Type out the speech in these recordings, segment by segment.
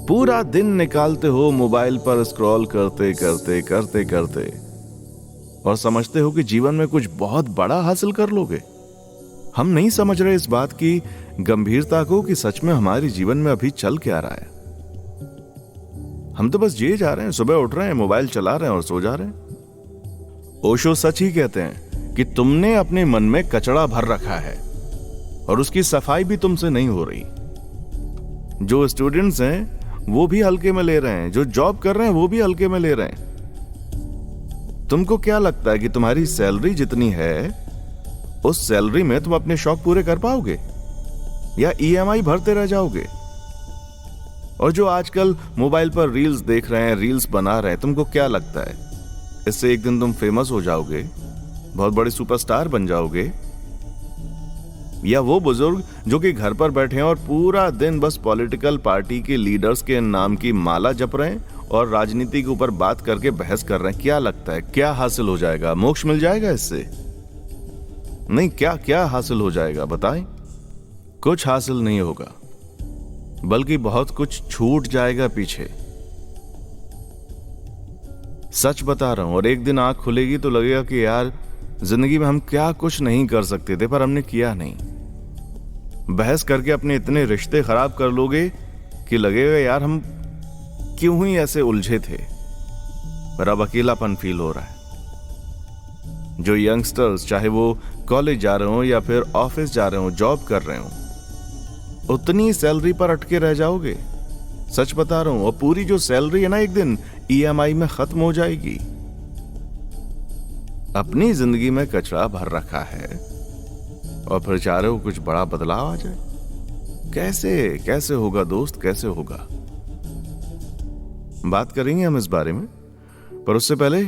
पूरा दिन निकालते हो मोबाइल पर स्क्रॉल करते करते करते करते और समझते हो कि जीवन में कुछ बहुत बड़ा हासिल कर लोगे। हम नहीं समझ रहे इस बात की गंभीरता को कि सच में हमारे जीवन में अभी चल क्या रहा है। हम तो बस जिए जा रहे हैं, सुबह उठ रहे हैं, मोबाइल चला रहे हैं और सो जा रहे हैं। ओशो सच ही कहते हैं कि तुमने अपने मन में कचरा भर रखा है और उसकी सफाई भी तुमसे नहीं हो रही। जो स्टूडेंट्स हैं वो भी हल्के में ले रहे हैं, जो जॉब कर रहे हैं वो भी हल्के में ले रहे हैं। तुमको क्या लगता है कि तुम्हारी सैलरी जितनी है उस सैलरी में तुम अपने शौक पूरे कर पाओगे या ईएमआई भरते रह जाओगे? और जो आजकल मोबाइल पर रील्स देख रहे हैं, रील्स बना रहे हैं, तुमको क्या लगता है इससे एक दिन तुम फेमस हो जाओगे, बहुत बड़े सुपरस्टार बन जाओगे? या वो बुजुर्ग जो कि घर पर बैठे हैं और पूरा दिन बस पॉलिटिकल पार्टी के लीडर्स के नाम की माला जप रहे हैं और राजनीति के ऊपर बात करके बहस कर रहे हैं, क्या लगता है क्या हासिल हो जाएगा? मोक्ष मिल जाएगा इससे? नहीं, क्या क्या हासिल हो जाएगा बताएं? कुछ हासिल नहीं होगा, बल्कि बहुत कुछ छूट जाएगा पीछे। सच बता रहा हूं। और एक दिन आंख खुलेगी तो लगेगा कि यार जिंदगी में हम क्या कुछ नहीं कर सकते थे पर हमने किया नहीं। बहस करके अपने इतने रिश्ते खराब कर लोगे कि लगेगा यार हम क्यों ही ऐसे उलझे थे। पर अब अकेलापन फील हो रहा है। जो यंगस्टर्स चाहे वो कॉलेज जा रहे हो या फिर ऑफिस जा रहे हो, जॉब कर रहे हो, उतनी सैलरी पर अटके रह जाओगे। सच बता रहा हूं। और पूरी जो सैलरी है ना एक दिन ईएमआई में खत्म हो जाएगी। अपनी जिंदगी में कचरा भर रखा है और फिर चाह रहे हो कुछ बड़ा बदलाव आ जाए। कैसे कैसे होगा दोस्त, कैसे होगा? बात करेंगे हम इस बारे में, पर उससे पहले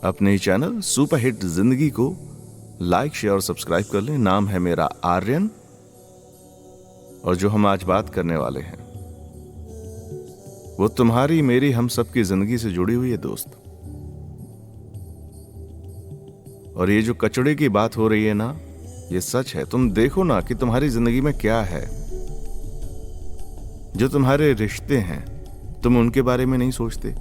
अपने चैनल सुपरहिट जिंदगी को लाइक, शेयर और सब्सक्राइब कर लें। नाम है मेरा आर्यन और जो हम आज बात करने वाले हैं वो तुम्हारी मेरी हम सबकी जिंदगी से जुड़ी हुई है दोस्त। और ये जो कचड़े की बात हो रही है ना, ये सच है। तुम देखो ना कि तुम्हारी जिंदगी में क्या है। जो तुम्हारे रिश्ते हैं तुम उनके बारे में नहीं सोचते।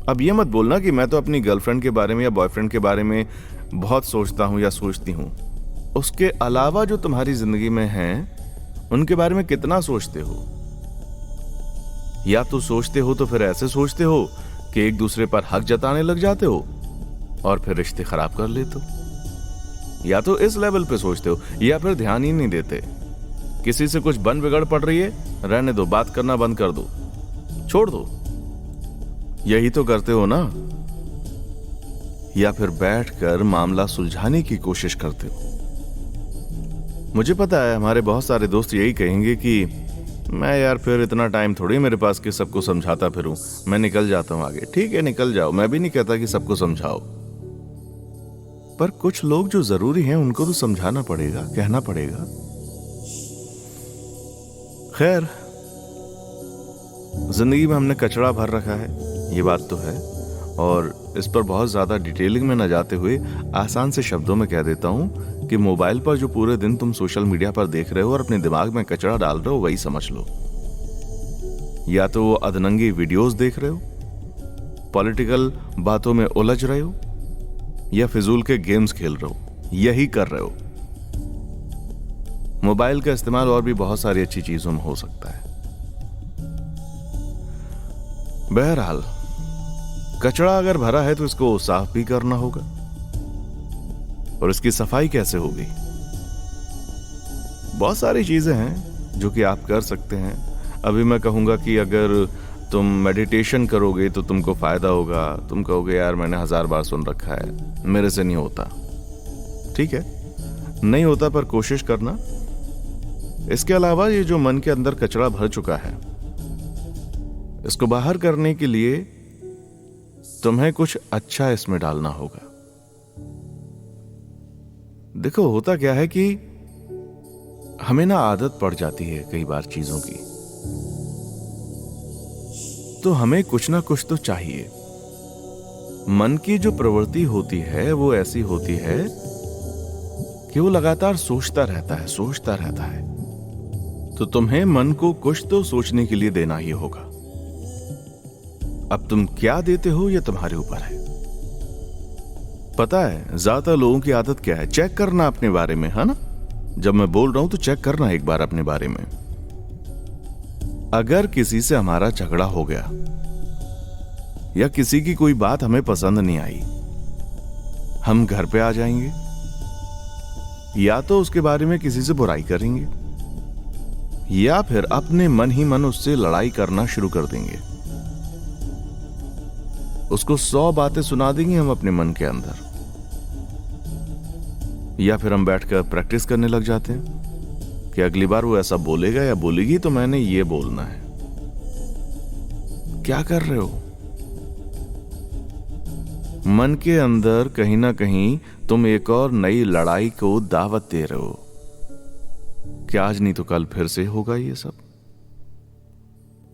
अब ये मत बोलना कि मैं तो अपनी गर्लफ्रेंड के बारे में या बॉयफ्रेंड के बारे में बहुत सोचता हूं या सोचती हूं। उसके अलावा जो तुम्हारी जिंदगी में हैं उनके बारे में कितना सोचते हो? या तो सोचते हो तो फिर ऐसे सोचते हो कि एक दूसरे पर हक जताने लग जाते हो और फिर रिश्ते खराब कर लेते हो। या तो इस लेवल पे सोचते हो या फिर ध्यान ही नहीं देते। किसी से कुछ बन बिगड़ पड़ रही है, रहने दो, बात करना बंद कर दो, छोड़ दो। यही तो करते हो ना? या फिर बैठकर मामला सुलझाने की कोशिश करते हो। मुझे पता है हमारे बहुत सारे दोस्त यही कहेंगे कि मैं यार फिर इतना टाइम थोड़ी मेरे पास कि सबको समझाता फिरूं, मैं निकल जाता हूं आगे। ठीक है, निकल जाओ, मैं भी नहीं कहता कि सबको समझाओ, पर कुछ लोग जो जरूरी हैं उनको तो समझाना पड़ेगा, कहना पड़ेगा। खैर, जिंदगी में हमने कचरा भर रखा है, ये बात तो है। और इस पर बहुत ज्यादा डिटेलिंग में न जाते हुए आसान से शब्दों में कह देता हूं कि मोबाइल पर जो पूरे दिन तुम सोशल मीडिया पर देख रहे हो और अपने दिमाग में कचरा डाल रहे हो, वही समझ लो। या तो वो अधनंगी वीडियोस देख रहे हो, पॉलिटिकल बातों में उलझ रहे हो, या फिजूल के गेम्स खेल रहे हो, यही कर रहे हो। मोबाइल का इस्तेमाल और भी बहुत सारी अच्छी चीजों में हो सकता है। बहरहाल, कचरा अगर भरा है तो इसको साफ भी करना होगा। और इसकी सफाई कैसे होगी? बहुत सारी चीजें हैं जो कि आप कर सकते हैं। अभी मैं कहूंगा कि अगर तुम मेडिटेशन करोगे तो तुमको फायदा होगा। तुम कहोगे यार मैंने 1000 बार सुन रखा है, मेरे से नहीं होता। ठीक है, नहीं होता, पर कोशिश करना। इसके अलावा ये जो मन के अंदर कचरा भर चुका है, इसको बाहर करने के लिए तुम्हें कुछ अच्छा इसमें डालना होगा। देखो, होता क्या है कि हमें ना आदत पड़ जाती है कई बार चीजों की, तो हमें कुछ ना कुछ तो चाहिए। मन की जो प्रवृत्ति होती है वो ऐसी होती है कि वो लगातार सोचता रहता है। तो तुम्हें मन को कुछ तो सोचने के लिए देना ही होगा। अब तुम क्या देते हो ये तुम्हारे ऊपर है। पता है ज्यादा लोगों की आदत क्या है, चेक करना अपने बारे में, है ना। जब मैं बोल रहा हूं तो चेक करना एक बार अपने बारे में। अगर किसी से हमारा झगड़ा हो गया या किसी की कोई बात हमें पसंद नहीं आई, हम घर पे आ जाएंगे, या तो उसके बारे में किसी से बुराई करेंगे, या फिर अपने मन ही मन उससे लड़ाई करना शुरू कर देंगे। उसको 100 बातें सुना देंगे हम अपने मन के अंदर, या फिर हम बैठकर प्रैक्टिस करने लग जाते हैं कि अगली बार वो ऐसा बोलेगा या बोलेगी तो मैंने ये बोलना है। क्या कर रहे हो? मन के अंदर कहीं ना कहीं तुम एक और नई लड़ाई को दावत दे रहे हो कि आज नहीं तो कल फिर से होगा ये सब।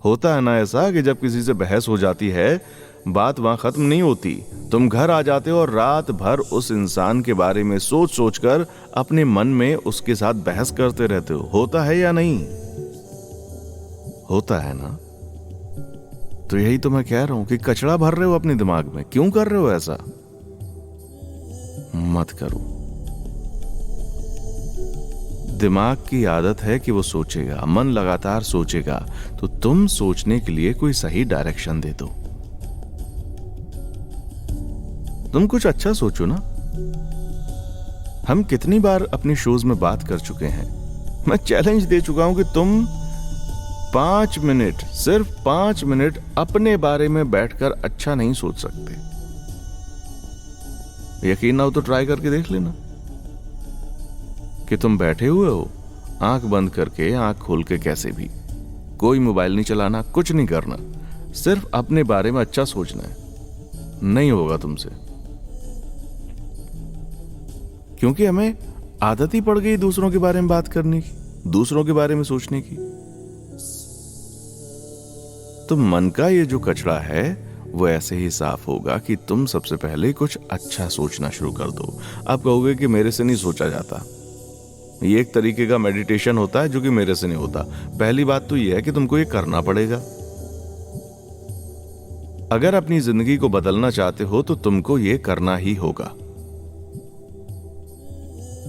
होता है ना ऐसा कि जब किसी से बहस हो जाती है, बात वहां खत्म नहीं होती, तुम घर आ जाते हो और रात भर उस इंसान के बारे में सोच सोचकर अपने मन में उसके साथ बहस करते रहते हो। होता है या नहीं? होता है ना। तो यही तो मैं कह रहा हूं कि कचरा भर रहे हो अपने दिमाग में। क्यों कर रहे हो ऐसा? मत करो। दिमाग की आदत है कि वो सोचेगा, मन लगातार सोचेगा, तो तुम सोचने के लिए कोई सही डायरेक्शन दे दो। तुम कुछ अच्छा सोचो ना। हम कितनी बार अपने शोज में बात कर चुके हैं, मैं चैलेंज दे चुका हूं कि तुम 5 मिनट, सिर्फ 5 मिनट अपने बारे में बैठकर अच्छा नहीं सोच सकते। यकीन ना हो तो ट्राई करके देख लेना कि तुम बैठे हुए हो, आंख बंद करके, आंख खोल के, कैसे भी, कोई मोबाइल नहीं चलाना, कुछ नहीं करना, सिर्फ अपने बारे में अच्छा सोचना है। नहीं होगा तुमसे, क्योंकि हमें आदत ही पड़ गई दूसरों के बारे में बात करने की, दूसरों के बारे में सोचने की। तो मन का ये जो कचरा है वो ऐसे ही साफ होगा कि तुम सबसे पहले कुछ अच्छा सोचना शुरू कर दो। आप कहोगे कि मेरे से नहीं सोचा जाता। ये एक तरीके का मेडिटेशन होता है जो कि मेरे से नहीं होता। पहली बात तो ये है कि तुमको ये करना पड़ेगा। अगर अपनी जिंदगी को बदलना चाहते हो तो तुमको ये करना ही होगा।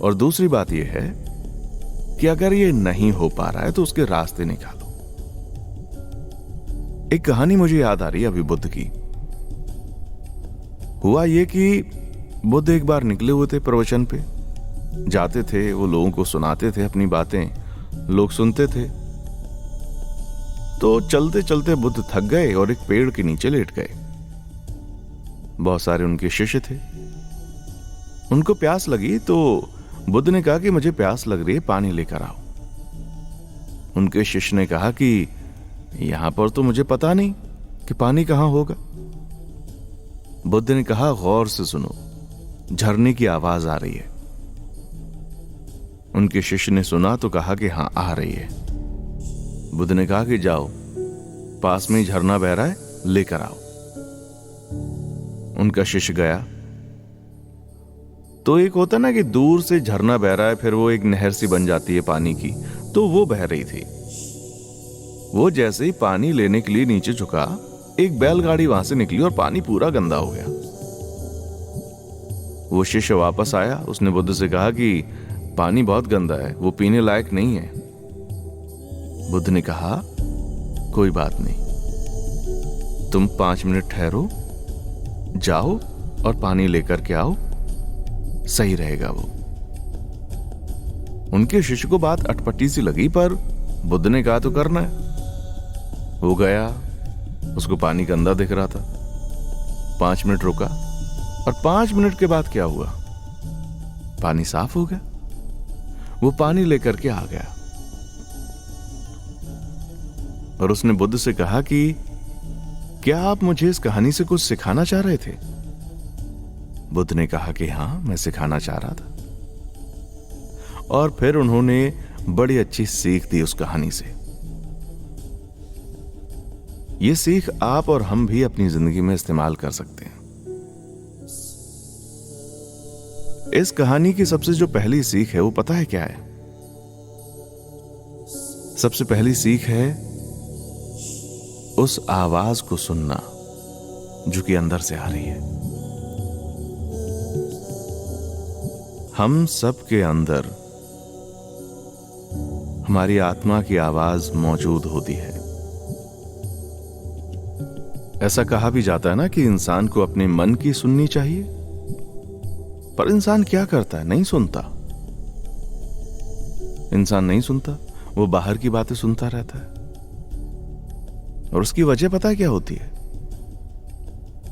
और दूसरी बात यह है कि अगर ये नहीं हो पा रहा है तो उसके रास्ते निकालो। एक कहानी मुझे याद आ रही है अभी बुद्ध की। हुआ ये कि बुद्ध एक बार निकले हुए थे प्रवचन पे, जाते थे, वो लोगों को सुनाते थे अपनी बातें, लोग सुनते थे। तो चलते चलते बुद्ध थक गए और एक पेड़ के नीचे लेट गए। बहुत सारे उनके शिष्य थे। उनको प्यास लगी तो बुद्ध ने कहा कि मुझे प्यास लग रही है, पानी लेकर आओ। उनके शिष्य ने कहा कि यहां पर तो मुझे पता नहीं कि पानी कहां होगा। बुद्ध ने कहा गौर से सुनो, झरने की आवाज आ रही है। उनके शिष्य ने सुना तो कहा कि हां आ रही है। बुद्ध ने कहा कि जाओ, पास में ही झरना बह रहा है, लेकर आओ। उनका शिष्य गया तो एक होता ना कि दूर से झरना बह रहा है, फिर वो एक नहर सी बन जाती है पानी की, तो वो बह रही थी। वो जैसे ही पानी लेने के लिए नीचे झुका, एक बैलगाड़ी वहां से निकली और पानी पूरा गंदा हो गया। वो शिष्य वापस आया, उसने बुद्ध से कहा कि पानी बहुत गंदा है, वो पीने लायक नहीं है। बुद्ध ने कहा कोई बात नहीं, तुम 5 मिनट ठहरो, जाओ और पानी लेकर के आओ, सही रहेगा वो। उनके शिष्य को बात अटपटी सी लगी, पर बुद्ध ने कहा तो करना है। वो गया, उसको पानी गंदा दिख रहा था। 5 मिनट रुका और 5 मिनट के बाद क्या हुआ? पानी साफ हो गया। वो पानी लेकर के आ गया और उसने बुद्ध से कहा कि क्या आप मुझे इस कहानी से कुछ सिखाना चाह रहे थे? बुद्ध ने कहा कि हां, मैं सिखाना चाह रहा था। और फिर उन्होंने बड़ी अच्छी सीख दी उस कहानी से। ये सीख आप और हम भी अपनी जिंदगी में इस्तेमाल कर सकते हैं। इस कहानी की सबसे जो पहली सीख है वो पता है क्या है? सबसे पहली सीख है उस आवाज को सुनना जो कि अंदर से आ रही है। हम सब के अंदर हमारी आत्मा की आवाज मौजूद होती है। ऐसा कहा भी जाता है ना कि इंसान को अपने मन की सुननी चाहिए, पर इंसान क्या करता है? नहीं सुनता। इंसान नहीं सुनता, वो बाहर की बातें सुनता रहता है। और उसकी वजह पता है क्या होती है?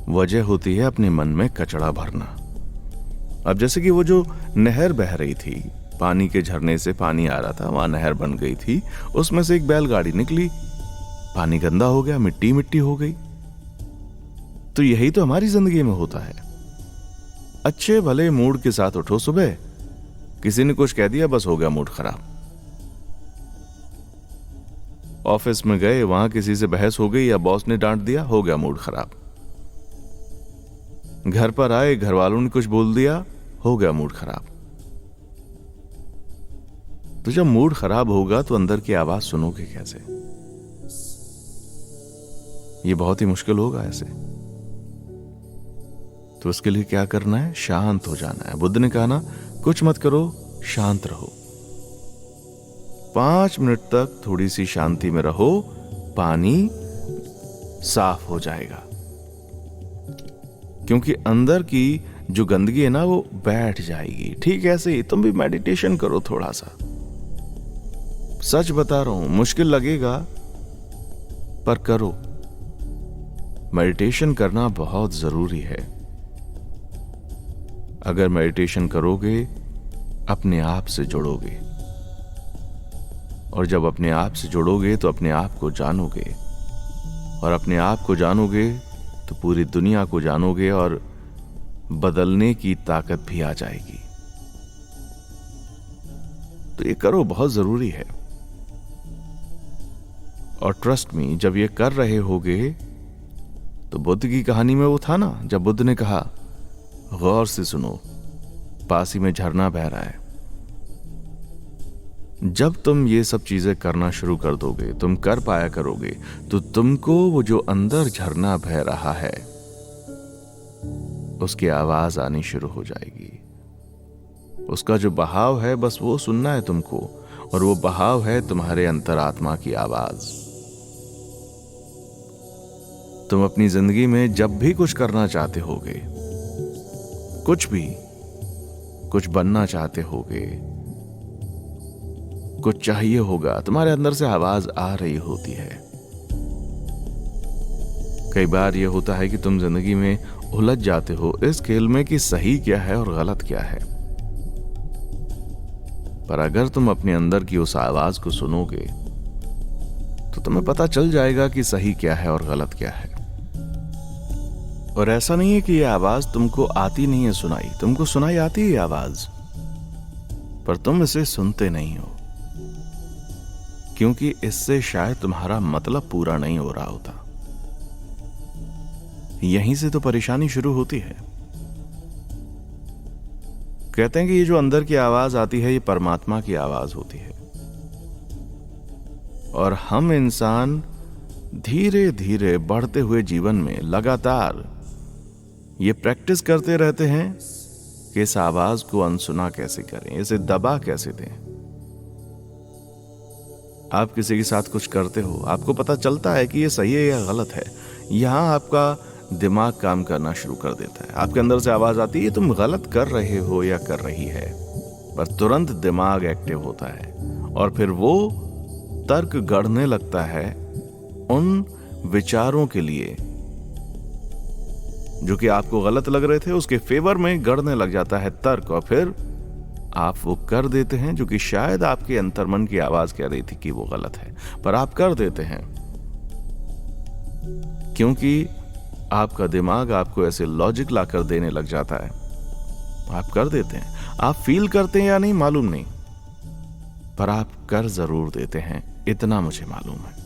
वजह होती है अपने मन में कचरा भरना। अब जैसे कि वो जो नहर बह रही थी, पानी के झरने से पानी आ रहा था, वहां नहर बन गई थी, उसमें से एक बैलगाड़ी निकली, पानी गंदा हो गया, मिट्टी मिट्टी हो गई। तो यही तो हमारी जिंदगी में होता है। अच्छे भले मूड के साथ उठो सुबह, किसी ने कुछ कह दिया, बस हो गया मूड खराब। ऑफिस में गए, वहां किसी से बहस हो गई या बॉस ने डांट दिया, हो गया मूड खराब। घर पर आए, घर वालों ने कुछ बोल दिया, हो गया मूड खराब। तो जब मूड खराब होगा तो अंदर की आवाज सुनोगे कैसे? ये बहुत ही मुश्किल होगा ऐसे। तो उसके लिए क्या करना है? शांत हो जाना है। बुद्ध ने कहा ना, कुछ मत करो, शांत रहो। 5 मिनट तक थोड़ी सी शांति में रहो, पानी साफ हो जाएगा। क्योंकि अंदर की जो गंदगी है ना, वो बैठ जाएगी। ठीक ऐसे ही तुम भी मेडिटेशन करो थोड़ा सा। सच बता रहा हूं, मुश्किल लगेगा, पर करो। मेडिटेशन करना बहुत जरूरी है। अगर मेडिटेशन करोगे, अपने आप से जुड़ोगे, और जब अपने आप से जुड़ोगे तो अपने आप को जानोगे, और अपने आप को जानोगे तो पूरी दुनिया को जानोगे, और बदलने की ताकत भी आ जाएगी। तो ये करो, बहुत जरूरी है। और ट्रस्ट मी, जब ये कर रहे होगे तो बुद्ध की कहानी में वो था ना, जब बुद्ध ने कहा, गौर से सुनो, पास ही में झरना बह रहा है। जब तुम ये सब चीजें करना शुरू कर दोगे, तुम कर पाया करोगे, तो तुमको वो जो अंदर झरना बह रहा है उसकी आवाज आनी शुरू हो जाएगी। उसका जो बहाव है, बस वो सुनना है तुमको, और वो बहाव है तुम्हारे अंतरात्मा की आवाज। तुम अपनी जिंदगी में जब भी कुछ करना चाहते होगे, कुछ भी, कुछ बनना चाहते होगे, कुछ चाहिए होगा, तुम्हारे अंदर से आवाज आ रही होती है। कई बार यह होता है कि तुम जिंदगी में उलझ जाते हो इस खेल में कि सही क्या है और गलत क्या है। पर अगर तुम अपने अंदर की उस आवाज को सुनोगे तो तुम्हें पता चल जाएगा कि सही क्या है और गलत क्या है। और ऐसा नहीं है कि यह आवाज तुमको आती नहीं है सुनाई, तुमको सुनाई आती है आवाज, पर तुम इसे सुनते नहीं हो, क्योंकि इससे शायद तुम्हारा मतलब पूरा नहीं हो रहा होता। यहीं से तो परेशानी शुरू होती है। कहते हैं कि ये जो अंदर की आवाज आती है, ये परमात्मा की आवाज होती है। और हम इंसान धीरे धीरे बढ़ते हुए जीवन में लगातार ये प्रैक्टिस करते रहते हैं कि इस आवाज को अनसुना कैसे करें, इसे दबा कैसे दें। आप किसी के साथ कुछ करते हो, आपको पता चलता है कि ये सही है या गलत है, यहां आपका दिमाग काम करना शुरू कर देता है। आपके अंदर से आवाज आती है तुम गलत कर रहे हो या कर रही है, पर तुरंत दिमाग एक्टिव होता है और फिर वो तर्क गढ़ने लगता है उन विचारों के लिए जो कि आपको गलत लग रहे थे, उसके फेवर में गढ़ने लग जाता है तर्क, और फिर आप वो कर देते हैं जो कि शायद आपके अंतर्मन की आवाज कह रही थी कि वो गलत है, पर आप कर देते हैं क्योंकि आपका दिमाग आपको ऐसे लॉजिक लाकर देने लग जाता है। आप कर देते हैं। आप फील करते हैं या नहीं मालूम नहीं, पर आप कर जरूर देते हैं, इतना मुझे मालूम है।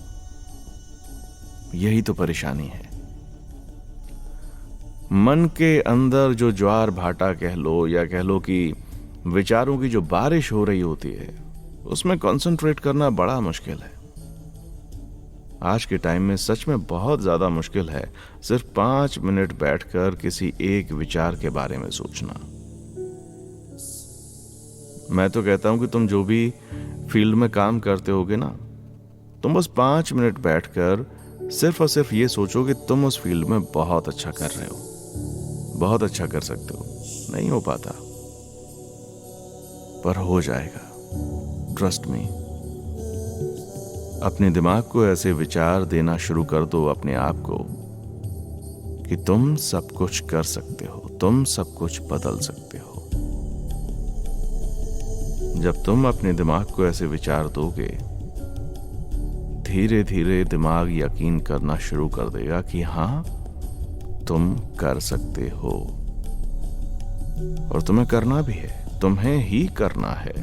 यही तो परेशानी है। मन के अंदर जो ज्वार भाटा कह लो या कह लो कि विचारों की जो बारिश हो रही होती है, उसमें कंसंट्रेट करना बड़ा मुश्किल है। आज के टाइम में सच में बहुत ज्यादा मुश्किल है सिर्फ 5 मिनट बैठकर किसी एक विचार के बारे में सोचना। मैं तो कहता हूं कि तुम जो भी फील्ड में काम करते होगे ना, तुम बस 5 मिनट बैठकर सिर्फ और सिर्फ ये सोचो कि तुम उस फील्ड में बहुत अच्छा कर रहे हो, बहुत अच्छा कर सकते हो। नहीं हो पाता, पर हो जाएगा, ट्रस्ट मी। अपने दिमाग को ऐसे विचार देना शुरू कर दो अपने आप को कि तुम सब कुछ कर सकते हो, तुम सब कुछ बदल सकते हो। जब तुम अपने दिमाग को ऐसे विचार दोगे, धीरे धीरे दिमाग यकीन करना शुरू कर देगा कि हां, तुम कर सकते हो और तुम्हें करना भी है, तुम्हें ही करना है।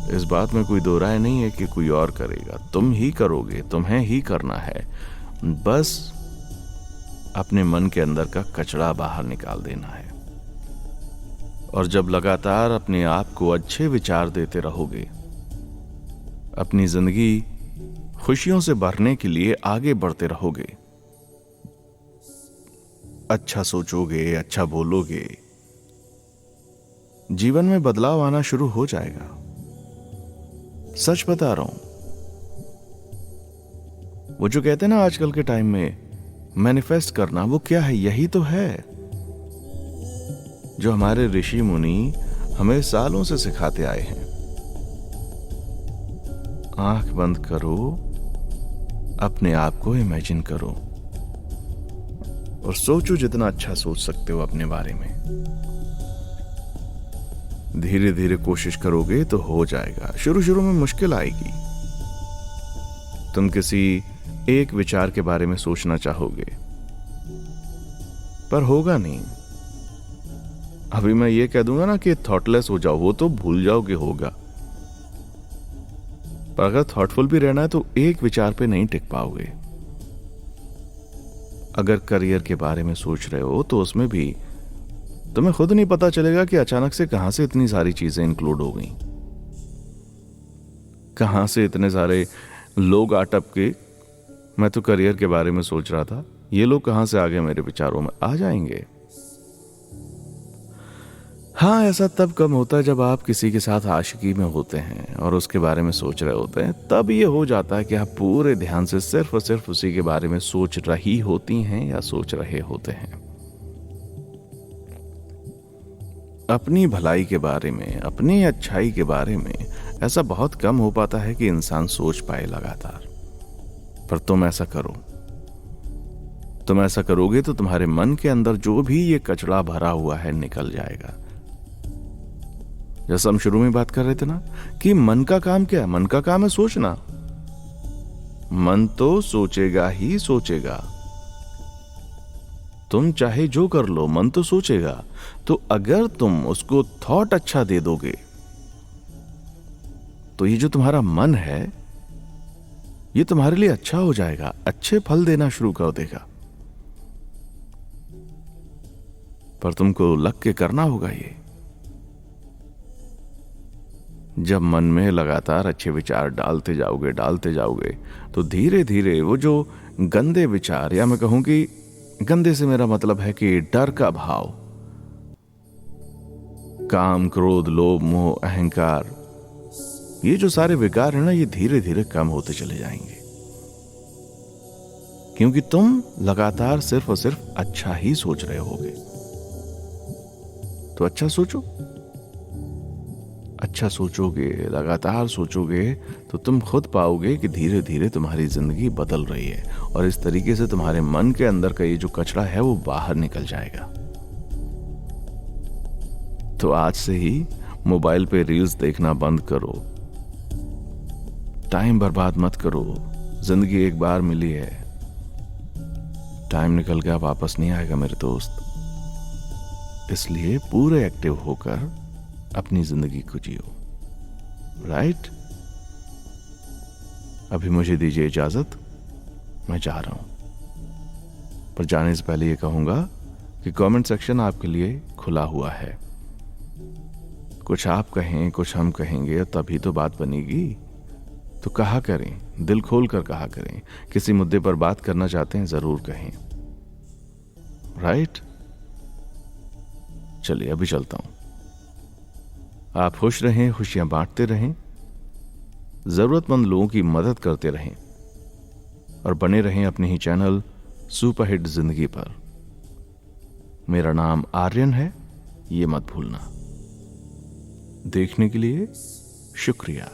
इस बात में कोई दो राय नहीं है कि कोई और करेगा, तुम ही करोगे, तुम्हें ही करना है। बस अपने मन के अंदर का कचरा बाहर निकाल देना है। और जब लगातार अपने आप को अच्छे विचार देते रहोगे, अपनी जिंदगी खुशियों से भरने के लिए आगे बढ़ते रहोगे, अच्छा सोचोगे, अच्छा बोलोगे, जीवन में बदलाव आना शुरू हो जाएगा। सच बता रहा हूं। वो जो कहते हैं ना आजकल के टाइम में मैनिफेस्ट करना, वो क्या है? यही तो है जो हमारे ऋषि मुनि हमें सालों से सिखाते आए हैं। आंख बंद करो, अपने आप को इमेजिन करो और सोचो जितना अच्छा सोच सकते हो अपने बारे में। धीरे धीरे कोशिश करोगे तो हो जाएगा। शुरू शुरू में मुश्किल आएगी। तुम किसी एक विचार के बारे में सोचना चाहोगे, पर होगा नहीं। अभी मैं ये कह दूंगा ना कि थॉटलेस हो जाओ, वो तो भूल जाओ कि होगा। पर अगर थॉटफुल भी रहना है तो एक विचार पे नहीं टिक पाओगे। अगर करियर के बारे में सोच रहे हो तो उसमें भी तुम्हें खुद नहीं पता चलेगा कि अचानक से कहां से इतनी सारी चीजें इंक्लूड हो गई, कहां से इतने सारे लोग आटप के। मैं तो करियर के बारे में सोच रहा था, ये लोग कहां से आ गए मेरे विचारों में? आ जाएंगे। हाँ, ऐसा तब कम होता है जब आप किसी के साथ आशिकी में होते हैं और उसके बारे में सोच रहे होते हैं। तब ये हो जाता है कि आप पूरे ध्यान से सिर्फ और सिर्फ उसी के बारे में सोच रही होती हैं या सोच रहे होते हैं। अपनी भलाई के बारे में, अपनी अच्छाई के बारे में ऐसा बहुत कम हो पाता है कि इंसान सोच पाए लगातार। पर तुम ऐसा करो, तुम ऐसा करोगे तो तुम्हारे मन के अंदर जो भी ये कचरा भरा हुआ है निकल जाएगा। जैसा हम शुरू में बात कर रहे थे ना कि मन का काम क्या है? मन का काम है सोचना। मन तो सोचेगा ही सोचेगा। तुम चाहे जो कर लो, मन तो सोचेगा। तो अगर तुम उसको थॉट अच्छा दे दोगे तो ये जो तुम्हारा मन है ये तुम्हारे लिए अच्छा हो जाएगा, अच्छे फल देना शुरू कर देगा। पर तुमको लग के करना होगा ये। जब मन में लगातार अच्छे विचार डालते जाओगे तो धीरे धीरे वो जो गंदे विचार, या मैं कहूं कि गंदे से मेरा मतलब है कि डर का भाव, काम, क्रोध, लोभ, मोह, अहंकार, ये जो सारे विकार है ना, ये धीरे धीरे कम होते चले जाएंगे। क्योंकि तुम लगातार सिर्फ और सिर्फ अच्छा ही सोच रहे होगे। तो अच्छा सोचो। अच्छा सोचोगे, लगातार सोचोगे तो तुम खुद पाओगे कि धीरे धीरे तुम्हारी जिंदगी बदल रही है और इस तरीके से तुम्हारे मन के अंदर का ये जो कचरा है वो बाहर निकल जाएगा। तो आज से ही मोबाइल पे रील्स देखना बंद करो, टाइम बर्बाद मत करो। जिंदगी एक बार मिली है, टाइम निकल गया वापस नहीं आएगा मेरे दोस्त। इसलिए पूरे एक्टिव होकर अपनी जिंदगी को जियो। राइट? अभी मुझे दीजिए इजाजत, मैं जा रहा हूं। पर जाने से पहले ये कहूंगा कि कमेंट सेक्शन आपके लिए खुला हुआ है। कुछ आप कहें, कुछ हम कहेंगे, तभी तो बात बनेगी। तो कहा करें, दिल खोल कर कहा करें। किसी मुद्दे पर बात करना चाहते हैं जरूर कहें, राइट? चलिए अभी चलता हूं। आप खुश रहें, खुशियां बांटते रहें, जरूरतमंद लोगों की मदद करते रहें और बने रहें अपने ही चैनल सुपरहिट जिंदगी पर। मेरा नाम आर्यन है, ये मत भूलना। देखने के लिए शुक्रिया।